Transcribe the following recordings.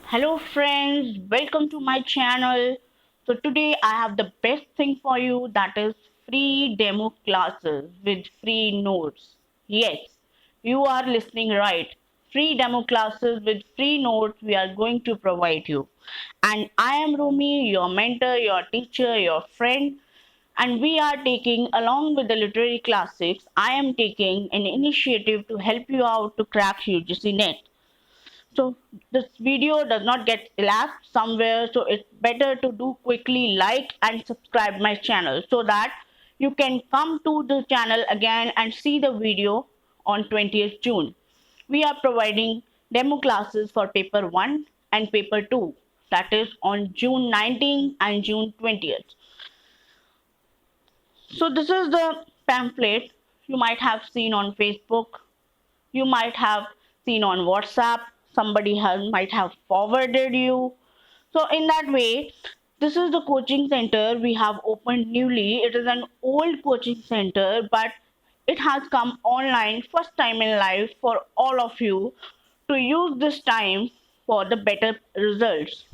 Hello friends, welcome to my channel. So today I have the best thing for you, that is free demo classes with free notes. Yes, you are listening right. Free demo classes with free notes we are going to provide you. And I am Rumi, your mentor, your teacher, your friend, and we are taking, along with the literary classics, I am taking an initiative to help you out to crack UGC NET. So this video does not get elapsed somewhere, so it's better to do quickly like and subscribe my channel so that you can come to the channel again and see the video on 20th June. We are providing demo classes for paper 1 and paper 2, that is on June 19th and June 20th. So this is the pamphlet you might have seen on Facebook, you might have seen on WhatsApp, somebody might have forwarded you. So in that way, this is the coaching center we have opened newly. It is an old coaching center, but it has come online first time in life for all of you to use this time for the better results.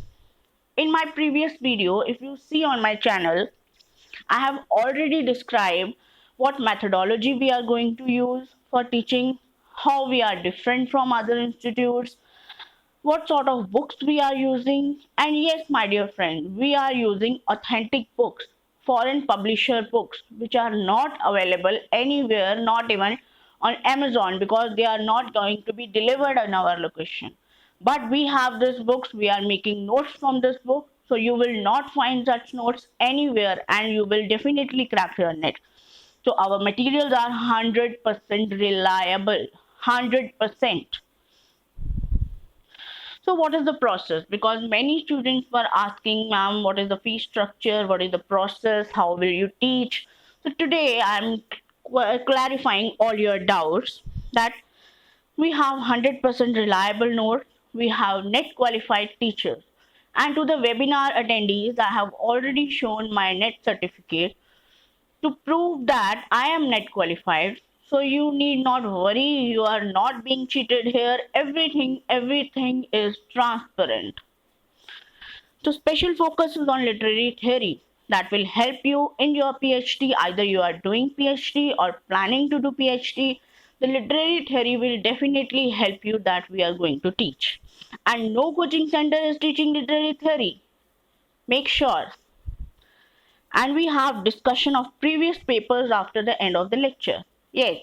In my previous video, if you see on my channel, I have already described what methodology we are going to use for teaching, how we are different from other institutes, what sort of books we are using. And yes, my dear friend, we are using authentic books, foreign publisher books, which are not available anywhere, not even on Amazon, because they are not going to be delivered in our location. But we have these books, we are making notes from this book, so you will not find such notes anywhere and you will definitely crack your net. So our materials are 100% reliable, 100%. So what is the process? Because many students were asking, ma'am, what is the fee structure? What is the process? How will you teach? So today I'm clarifying all your doubts that we have 100% reliable notes. We have net qualified teachers. And to the webinar attendees, I have already shown my net certificate to prove that I am net qualified. So you need not worry, you are not being cheated here. Everything is transparent. So special focus is on literary theory that will help you in your PhD. Either you are doing PhD or planning to do PhD. The literary theory will definitely help you, that we are going to teach. And no coaching center is teaching literary theory. Make sure. And we have discussion of previous papers after the end of the lecture. Yes,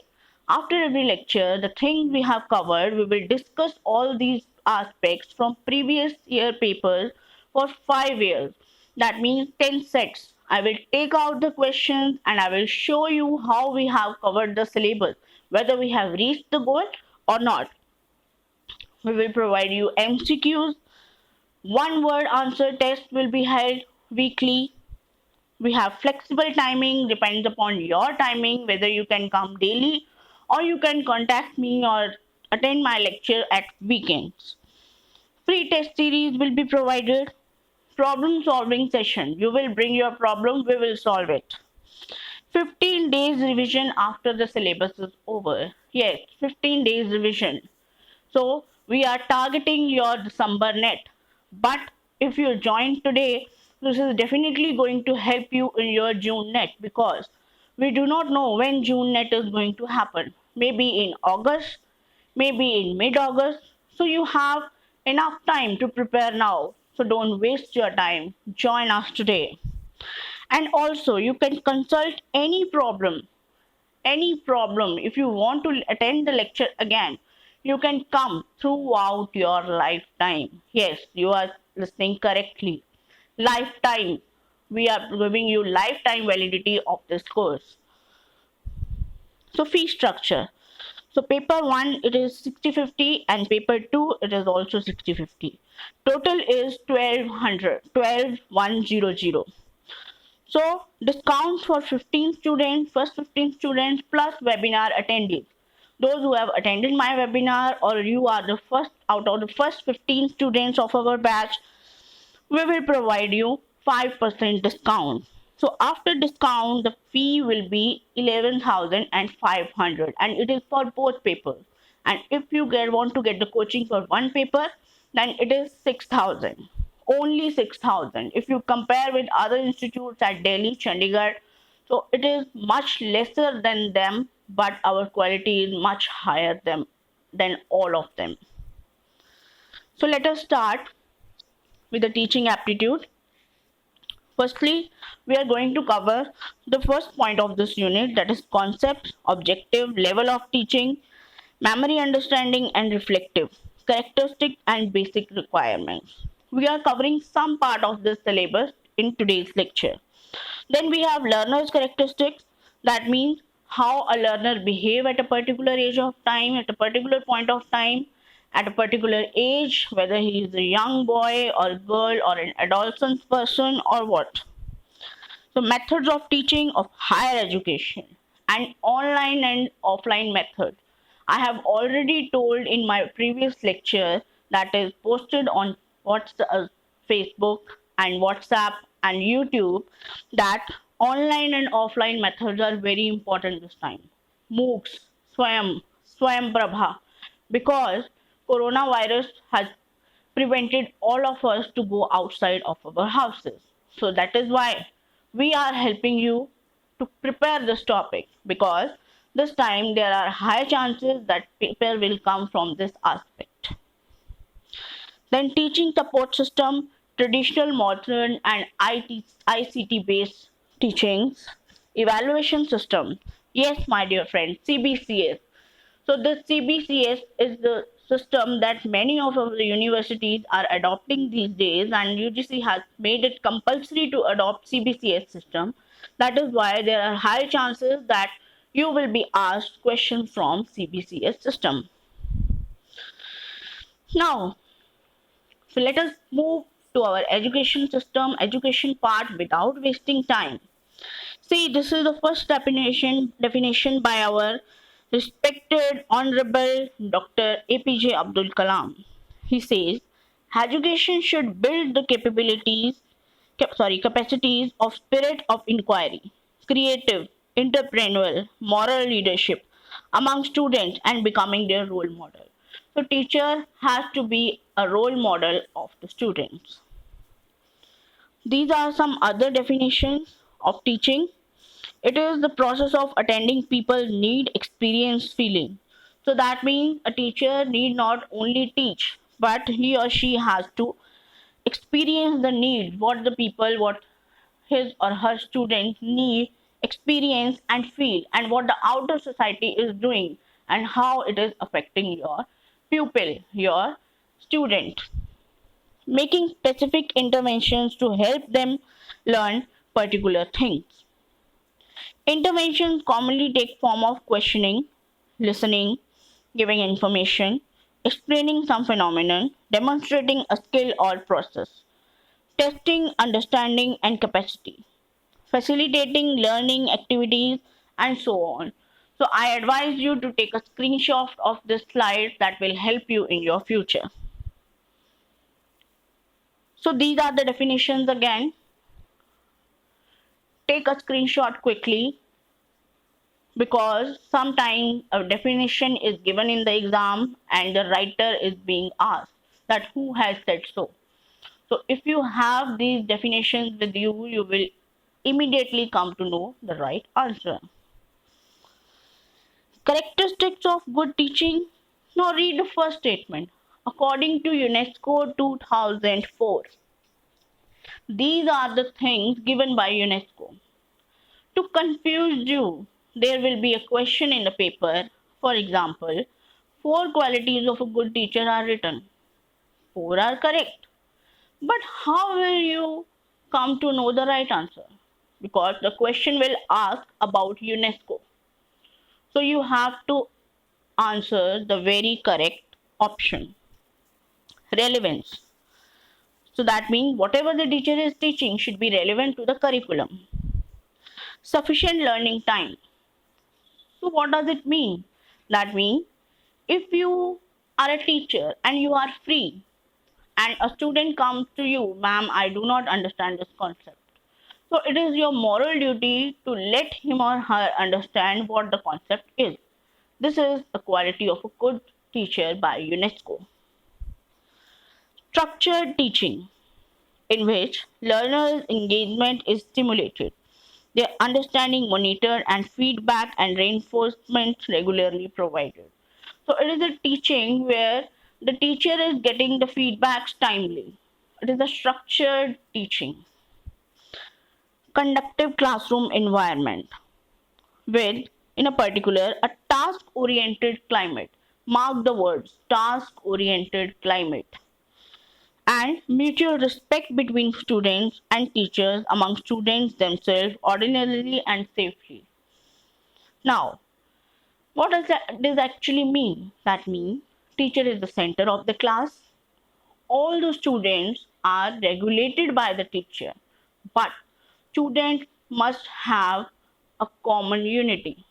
after every lecture, the things we have covered, we will discuss all these aspects from previous year papers for 5 years. That means 10 sets. I will take out the questions and I will show you how we have covered the syllabus, whether we have reached the goal or not. We will provide you MCQs. One word answer test will be held weekly. We have flexible timing, depends upon your timing, whether you can come daily or you can contact me or attend my lecture at weekends. Free test series will be provided. Problem solving session. You will bring your problem, we will solve it. 15 days revision after the syllabus is over. Yes, 15 days revision. So we are targeting your December net. But if you join today, this is definitely going to help you in your June net, because we do not know when June net is going to happen. Maybe in August, maybe in mid-August. So you have enough time to prepare now. So don't waste your time. Join us today. And also you can consult any problem. If you want to attend the lecture again, you can come throughout your lifetime. Yes, you are listening correctly. Lifetime. We are giving you lifetime validity of this course. So fee structure. So paper 1 it is 60/50 and paper 2 it is also 60/50. Total is 1200. So discounts for 15 students, first 15 students plus webinar attendees. Those who have attended my webinar, or you are the first out of the first 15 students of our batch, we will provide you 5% discount. So after discount, the fee will be 11,500 and it is for both papers. And if you want to get the coaching for one paper, then it is 6,000. Only 6,000. If you compare with other institutes at Delhi, Chandigarh, so it is much lesser than them, but our quality is much higher than all of them. So let us start with the teaching aptitude. Firstly, we are going to cover the first point of this unit, that is concept, objective, level of teaching, memory, understanding, and reflective, characteristic and basic requirements. We are covering some part of this syllabus in today's lecture. Then we have learner's characteristics. That means how a learner behave at a particular age of time, at a particular point of time, at a particular age, whether he is a young boy or girl or an adolescent person or what. So methods of teaching of higher education and online and offline method. I have already told in my previous lecture that is posted on Facebook and WhatsApp and YouTube that online and offline methods are very important this time. MOOCs, Swayam Prabha, because coronavirus has prevented all of us to go outside of our houses. So that is why we are helping you to prepare this topic, because this time there are high chances that paper will come from this aspect. Then teaching support system, traditional, modern and ICT based teachings, evaluation system. Yes, my dear friend, CBCS. So the CBCS is the system that many of our universities are adopting these days, and UGC has made it compulsory to adopt CBCS system. That is why there are high chances that you will be asked questions from CBCS system. Now, so let us move to our education system, education part without wasting time. See, this is the first definition by our respected Honorable Dr. APJ Abdul Kalam. He says, education should build the capacities of spirit of inquiry, creative, entrepreneurial, moral leadership among students and becoming their role model. So teacher has to be a role model of the students. These are some other definitions of teaching. It is the process of attending people need experience feeling. So that means a teacher need not only teach, but he or she has to experience the need, what his or her students need, experience and feel, and what the outer society is doing, and how it is affecting your pupil, your student. Making specific interventions to help them learn particular things. Interventions commonly take form of questioning, listening, giving information, explaining some phenomenon, demonstrating a skill or process, testing understanding and capacity, facilitating learning activities, and so on. So I advise you to take a screenshot of this slide that will help you in your future. So these are the definitions again. Take a screenshot quickly, because sometimes a definition is given in the exam and the writer is being asked that who has said so. So if you have these definitions with you, you will immediately come to know the right answer. Characteristics of good teaching. Now read the first statement. According to UNESCO 2004, these are the things given by UNESCO. To confuse you, there will be a question in the paper. For example, 4 qualities of a good teacher are written. 4 are correct. But how will you come to know the right answer? Because the question will ask about UNESCO. So you have to answer the very correct option. Relevance. So that means whatever the teacher is teaching should be relevant to the curriculum. Sufficient learning time. So what does it mean? That means if you are a teacher and you are free and a student comes to you, ma'am, I do not understand this concept. So it is your moral duty to let him or her understand what the concept is. This is the quality of a good teacher by UNESCO. Structured teaching, in which learners' engagement is stimulated, their understanding monitored, and feedback and reinforcement regularly provided. So it is a teaching where the teacher is getting the feedbacks timely. It is a structured teaching. Conductive classroom environment with, in a particular, a task oriented climate. Mark the words task oriented climate. And mutual respect between students and teachers, among students themselves, ordinarily and safely. Now, what does this actually mean? That means teacher is the center of the class. All the students are regulated by the teacher, but students must have a common unity.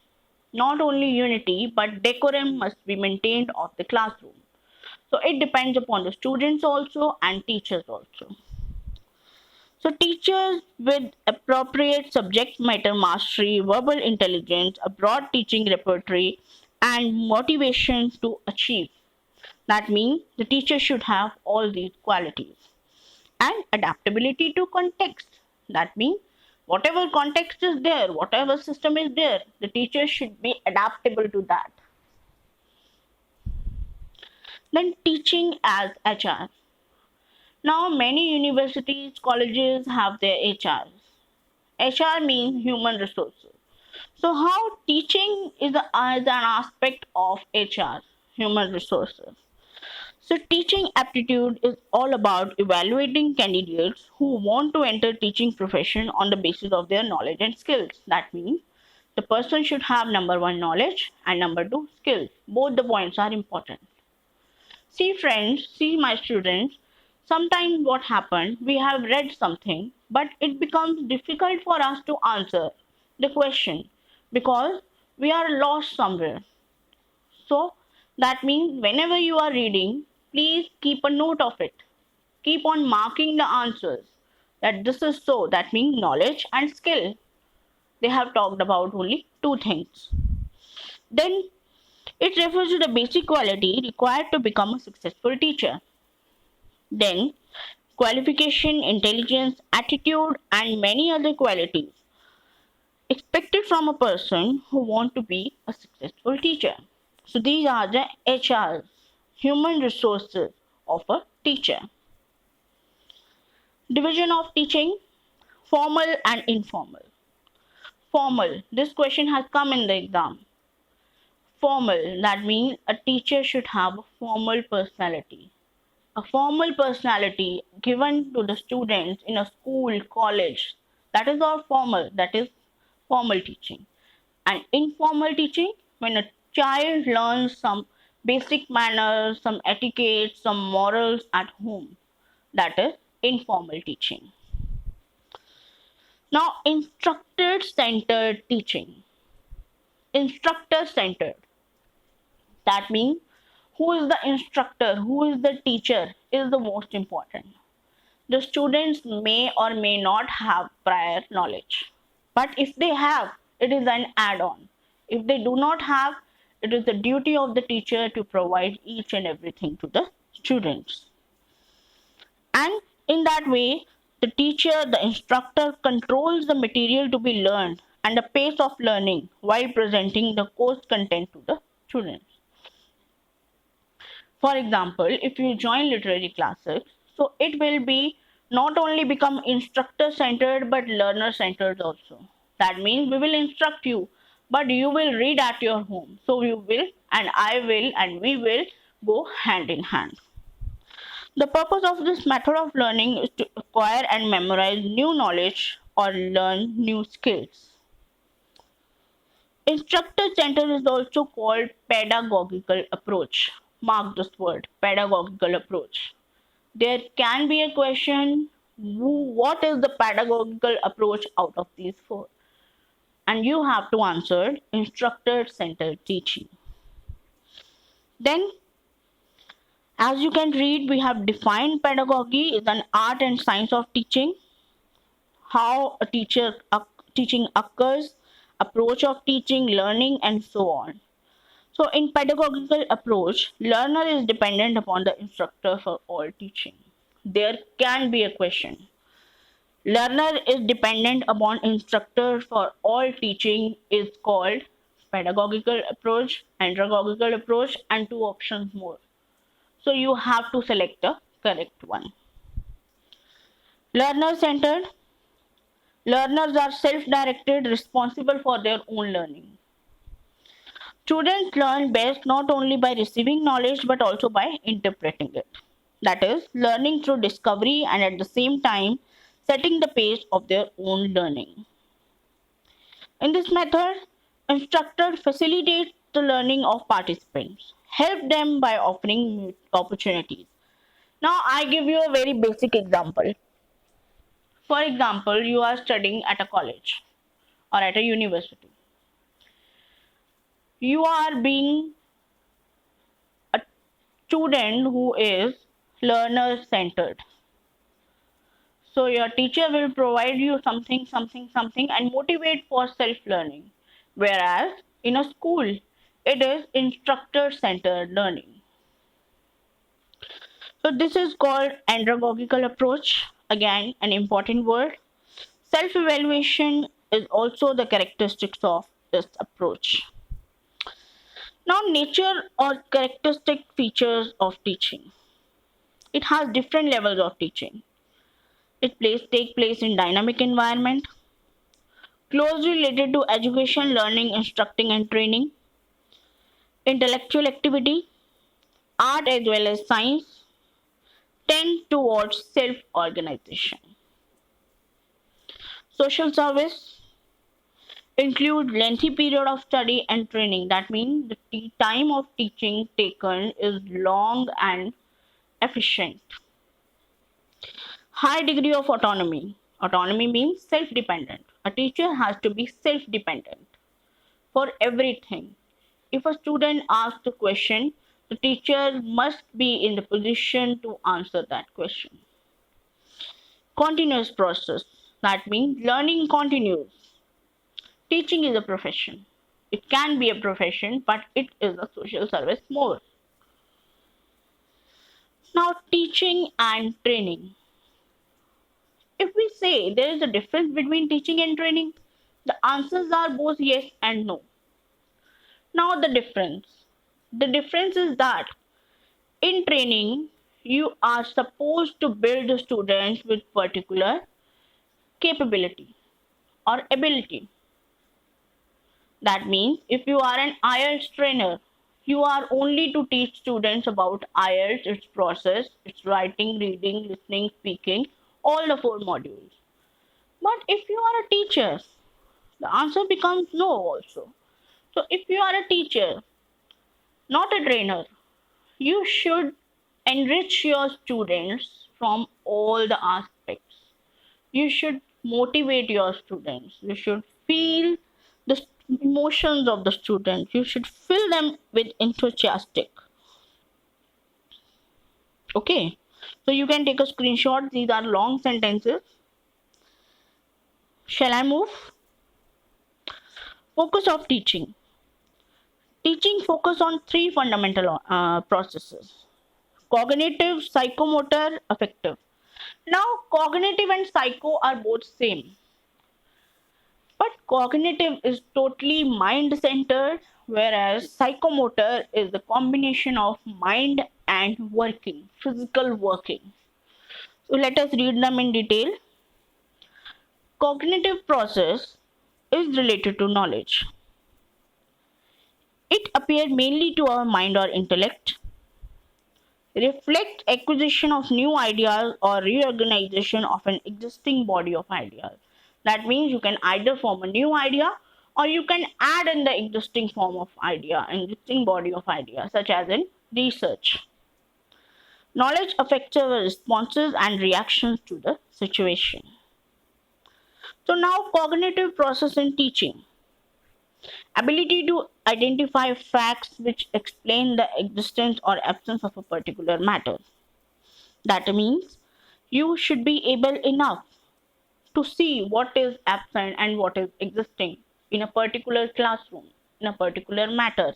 Not only unity, but decorum must be maintained of the classroom. So it depends upon the students also and teachers also. So teachers with appropriate subject matter mastery, verbal intelligence, a broad teaching repertoire, and motivation to achieve. That means the teacher should have all these qualities. And adaptability to context. That means whatever context is there, whatever system is there, the teacher should be adaptable to that. Then teaching as HR. Now many universities, colleges have their HRs. HR means human resources. So how teaching is an aspect of HR, human resources. So teaching aptitude is all about evaluating candidates who want to enter teaching profession on the basis of their knowledge and skills. That means the person should have number one knowledge and number two skills. Both the points are important. See friends, see my students, sometimes what happened, we have read something, but it becomes difficult for us to answer the question because we are lost somewhere. So that means whenever you are reading, please keep a note of it. Keep on marking the answers that this is so. That means knowledge and skill. They have talked about only two things. Then it refers to the basic quality required to become a successful teacher. Then qualification, intelligence, attitude, and many other qualities expected from a person who want to be a successful teacher. So these are the HRs, human resources of a teacher. Division of teaching, formal and informal. Formal, this question has come in the exam. Formal, that means a teacher should have a formal personality. A formal personality given to the students in a school, college, that is all formal, that is formal teaching. And informal teaching, when a child learns some basic manners, some etiquette, some morals at home, that is informal teaching. Now, instructor centered teaching. Instructor centered. That means who is the instructor, who is the teacher is the most important. The students may or may not have prior knowledge, but if they have, it is an add on. If they do not have, it is the duty of the teacher to provide each and everything to the students. And in that way, the teacher, the instructor controls the material to be learned and the pace of learning while presenting the course content to the students. For example, if you join literary classes, so it will be not only become instructor centered but learner centered also. That means we will instruct you, but you will read at your home. So you will, and I will, and we will go hand in hand. The purpose of this method of learning is to acquire and memorize new knowledge or learn new skills. Instructor centered is also called pedagogical approach. Mark this word, pedagogical approach. There can be a question, what is the pedagogical approach out of these four? And you have to answer instructor centered teaching. Then, as you can read, we have defined pedagogy is an art and science of teaching, how teaching occurs, approach of teaching, learning, and so on. So in pedagogical approach, learner is dependent upon the instructor for all teaching. there can be a question. Learner is dependent upon instructor for all teaching is called pedagogical approach, andragogical approach, and two options more. So you have to select the correct one. Learner centered. Learners are self-directed, responsible for their own learning. Students learn best not only by receiving knowledge but also by interpreting it. That is, learning through discovery and at the same time setting the pace of their own learning. In this method, instructors facilitate the learning of participants, help them by offering opportunities. Now, I give you a very basic example. For example, you are studying at a college or at a university. You are being a student who is learner centered. So your teacher will provide you something and motivate for self learning. Whereas in a school, it is instructor centered learning. So this is called andragogical approach. Again, an important word. Self evaluation is also the characteristics of this approach. Now, nature or characteristic features of teaching. It has different levels of teaching. Take place in dynamic environment, closely related to education, learning, instructing, and training, intellectual activity, art as well as science, tend towards self-organization. Social service include lengthy period of study and training. That means the time of teaching taken is long and efficient. High degree of autonomy. Autonomy means self-dependent. A teacher has to be self-dependent for everything. If a student asks a question, the teacher must be in the position to answer that question. Continuous process. That means learning continues. Teaching is a profession. It can be a profession, but it is a social service more. Now, teaching and training. If we say there is a difference between teaching and training, the answers are both yes and no. Now, the difference. The difference is that in training, you are supposed to build the students with particular capability or ability. That means if you are an IELTS trainer, you are only to teach students about IELTS, its process, its writing, reading, listening, speaking, all the four modules. But if you are a teacher, the answer becomes no also. So if you are a teacher, not a trainer, you should enrich your students from all the aspects. You should motivate your students. You should feel the emotions of the student. You should fill them with enthusiastic. Okay. So you can take a screenshot. These are long sentences. Shall I move? Focus of teaching. Teaching focus on three fundamental processes: cognitive, psychomotor, affective. Now, cognitive and psycho are both same. But cognitive is totally mind centered, whereas psychomotor is the combination of mind and working, physical working. So let us read them in detail. Cognitive process is related to knowledge. It appears mainly to our mind or intellect, reflect acquisition of new ideas or reorganization of an existing body of ideas. That means you can either form a new idea or you can add in the existing form of idea, existing body of ideas, such as in research. Knowledge affects our responses and reactions to the situation. So now cognitive process in teaching. Ability to identify facts which explain the existence or absence of a particular matter. That means you should be able enough to see what is absent and what is existing in a particular classroom, in a particular matter.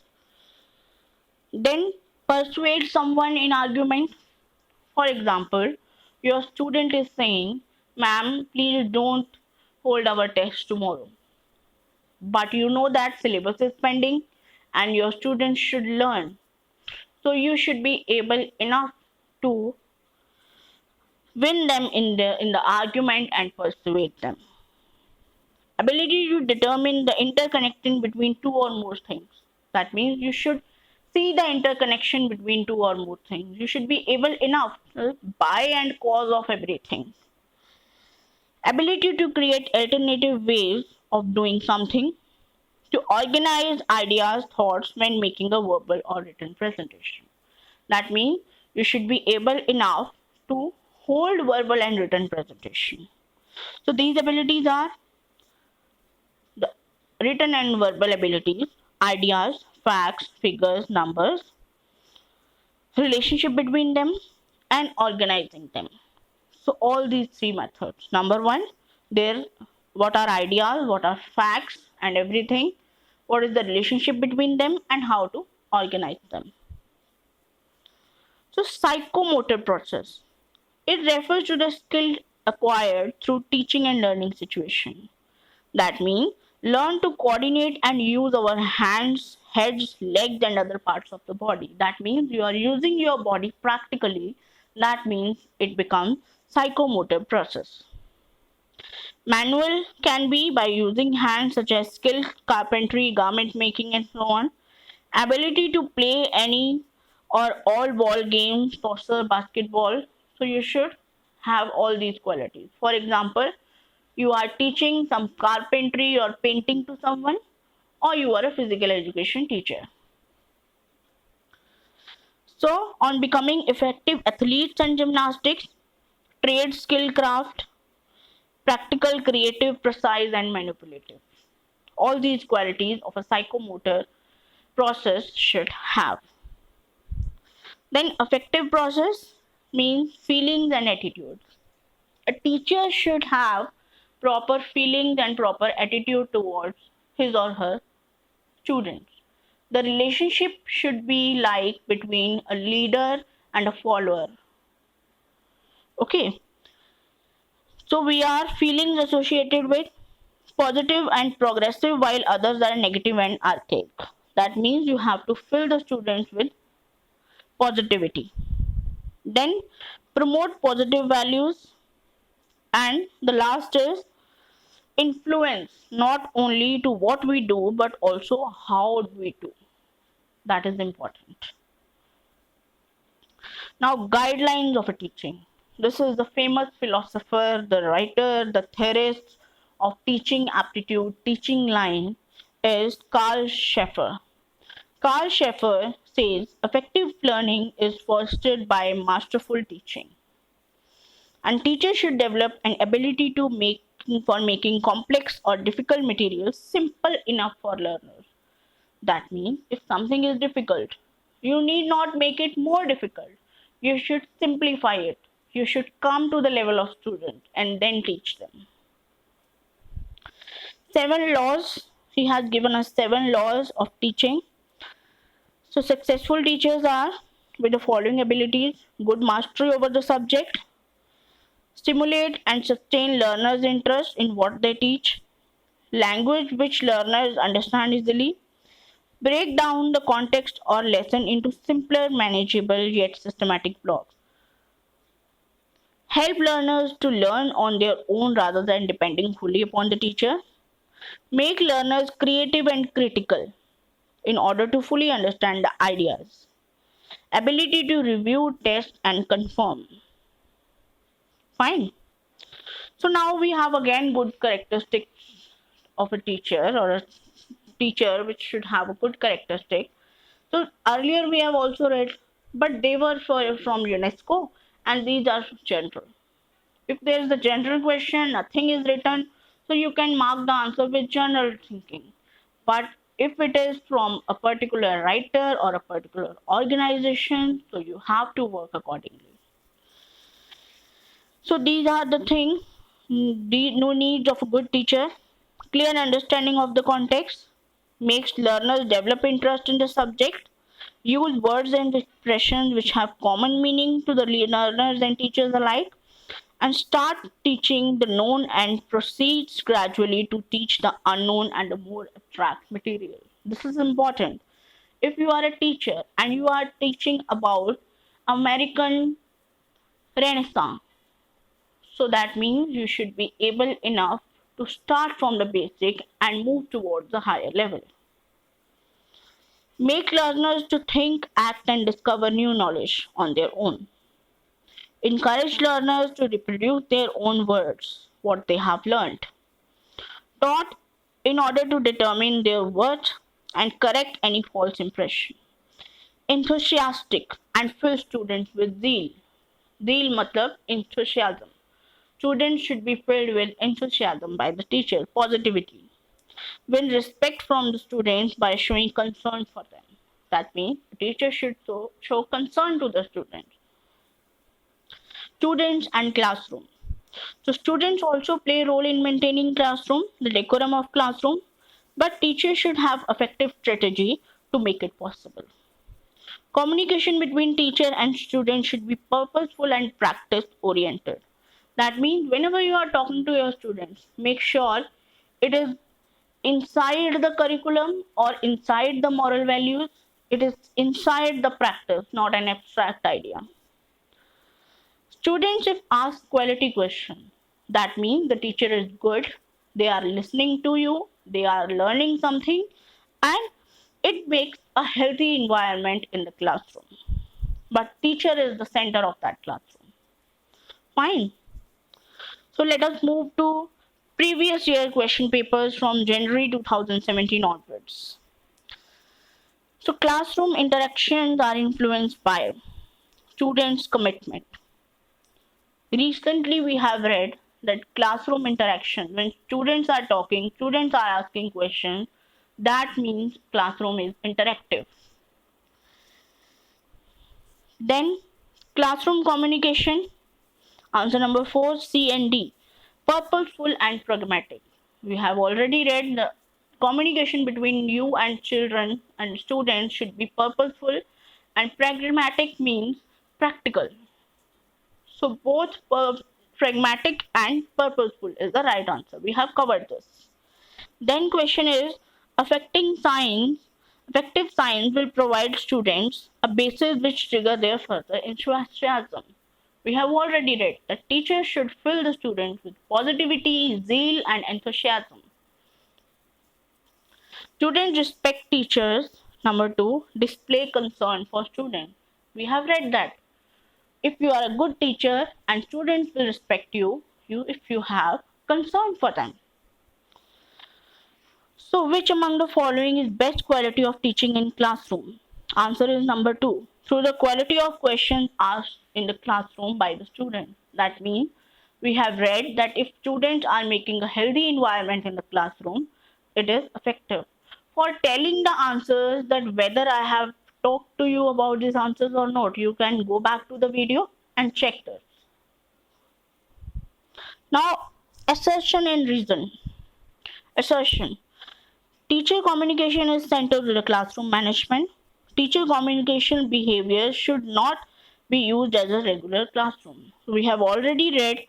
Then persuade someone in argument. For example, Your student is saying, ma'am, please don't hold our test tomorrow. But you know that syllabus is pending and your students should learn. So you should be able enough to win them in the argument and persuade them. Ability to determine the interconnection between two or more things. That means you should see the interconnection between two or more things. You should be able enough to buy and cause of everything. Ability to create alternative ways of doing something, to organize ideas, thoughts when making a verbal or written presentation. That means you should be able enough to hold verbal and written presentation. So these abilities are the written and verbal abilities, ideas, facts, figures, numbers, relationship between them, and organizing them. So all these three methods. Number one, there what are ideas, what are facts and everything, what is the relationship between them and how to organize them. So psychomotor process. It refers to the skill acquired through teaching and learning situation. That means learn to coordinate and use our hands, heads, legs, and other parts of the body. That means you are using your body practically. That means it becomes psychomotor process. Manual can be by using hands such as skill, carpentry, garment making, and so on. Ability to play any or all ball games, soccer, basketball. So you should have all these qualities. For example, you are teaching some carpentry or painting to someone, or you are a physical education teacher. So, on becoming effective athletes and gymnastics, trade, skill, craft, practical, creative, precise, and manipulative. All these qualities of a psychomotor process should have. Then, affective process means feelings and attitudes. A teacher should have proper feelings and proper attitude towards his or her students. The relationship should be like between a leader and a follower. Okay, so we are feelings associated with positive and progressive while others are negative and archaic. That means you have to fill the students with positivity. Then promote positive values, and the last is influence not only to what we do but also how we do. That is important. Now, guidelines of a teaching. This is the famous philosopher, the writer, the theorist of teaching aptitude, teaching line is Karl Scheffer. Karl Scheffer says effective learning is fostered by masterful teaching. And teachers should develop an ability to making complex or difficult materials simple enough for learners. That means if something is difficult, you need not make it more difficult. You should simplify it. You should come to the level of student and then teach them. 7 laws. He has given us 7 laws of teaching. So successful teachers are with the following abilities: good mastery over the subject, stimulate and sustain learners' interest in what they teach, language which learners understand easily, break down the context or lesson into simpler, manageable yet systematic blocks. Help learners to learn on their own rather than depending fully upon the teacher. Make learners creative and critical in order to fully understand the ideas. Ability to review, test, and confirm. Fine. So now we have again good characteristics of a teacher or a teacher which should have a good characteristic. So earlier we have also read, but they were from UNESCO and these are general. If there is a general question, nothing is written, so you can mark the answer with general thinking. But if it is from a particular writer or a particular organization, so you have to work accordingly. So these are the things, the no needs of a good teacher, clear understanding of the context, makes learners develop interest in the subject, use words and expressions which have common meaning to the learners and teachers alike, and start teaching the known and proceeds gradually to teach the unknown and the more abstract material. This is important. If you are a teacher and you are teaching about American Renaissance, so that means you should be able enough to start from the basic and move towards the higher level. Make learners to think, act, and discover new knowledge on their own. Encourage learners to reproduce their own words, what they have learned. Taught in order to determine their worth and correct any false impression. Enthusiastic and fill students with zeal. Zeal matlab enthusiasm. Students should be filled with enthusiasm by the teacher, positivity. Win respect from the students by showing concern for them. That means the teacher should show concern to the students. Students and classroom. So students also play a role in maintaining classroom, the decorum of classroom, but teachers should have effective strategy to make it possible. Communication between teacher and student should be purposeful and practice oriented. That means whenever you are talking to your students, make sure it is inside the curriculum or inside the moral values. It is inside the practice, not an abstract idea. Students, if asked quality question, that means the teacher is good, they are listening to you, they are learning something, and it makes a healthy environment in the classroom. But teacher is the center of that classroom. Fine. So let us move to previous year question papers from January 2017 onwards. So classroom interactions are influenced by students' commitment. Recently, we have read that classroom interaction, when students are talking, students are asking questions, that means classroom is interactive. Then, classroom communication, answer number 4, C and D, purposeful and pragmatic. We have already read the communication between you and children and students should be purposeful, and pragmatic means practical. So both pragmatic and purposeful is the right answer. We have covered this. Then question is, affecting science, effective science will provide students a basis which trigger their further enthusiasm. We have already read that teachers should fill the students with positivity, zeal, and enthusiasm. Students respect teachers. Number 2, display concern for students. We have read that if you are a good teacher and students will respect you if you have concern for them. So which among the following is best quality of teaching in classroom? Answer is number 2. Through the quality of questions asked in the classroom by the student. That means we have read that if students are making a healthy environment in the classroom, it is effective. For telling the answers, that whether I have talked to you about these answers or not, you can go back to the video and check this. Now, assertion and reason. Assertion. Teacher communication is central to the classroom management. Teacher communication behavior should not be used as a regular classroom. We have already read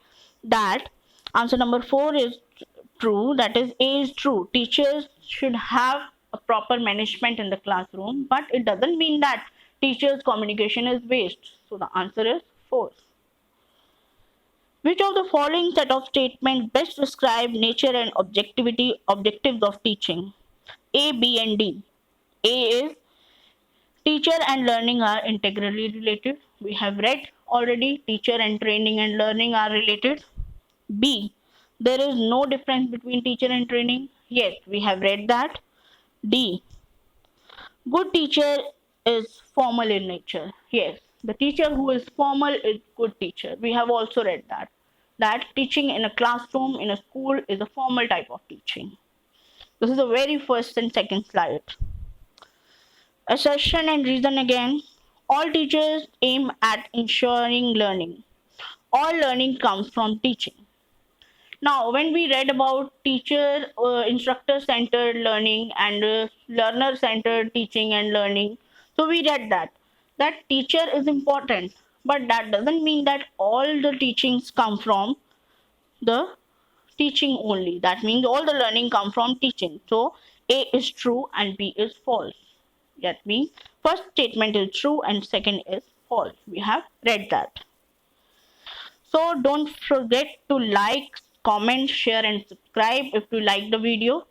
that answer number 4 is true, that is A is true. Teachers should have a proper management in the classroom, but it doesn't mean that teachers communication is waste. So the answer is 4. Which of the following set of statements best describe nature and objectives of teaching? A, B and D. A is teacher and learning are integrally related. We have read already teacher and training and learning are related. B, there is no difference between teacher and training. Yes, we have read that. D, good teacher is formal in nature. Yes, the teacher who is formal is good teacher. We have also read that teaching in a classroom in a school is a formal type of teaching. This is the very first and second slide. Assertion and reason again. All teachers aim at ensuring learning. All learning comes from teaching. Now, when we read about teacher, instructor-centered learning and learner-centered teaching and learning, so we read that teacher is important, But that doesn't mean that all the teachings come from the teaching only. That means all the learning come from teaching. So A is true and B is false. That means first statement is true and second is false. We have read that. So don't forget to like, comment, share and subscribe if you like the video.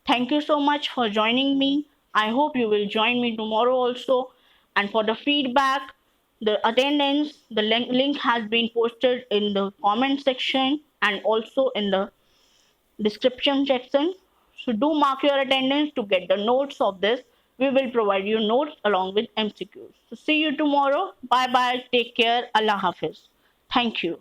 Thank you so much for joining me. I hope you will join me tomorrow also. And for the feedback, the attendance, the link has been posted in the comment section and also in the description section. So do mark your attendance to get the notes of this. We will provide you notes along with MCQs. So see you tomorrow. Bye bye. Take care. Allah Hafiz. Thank you.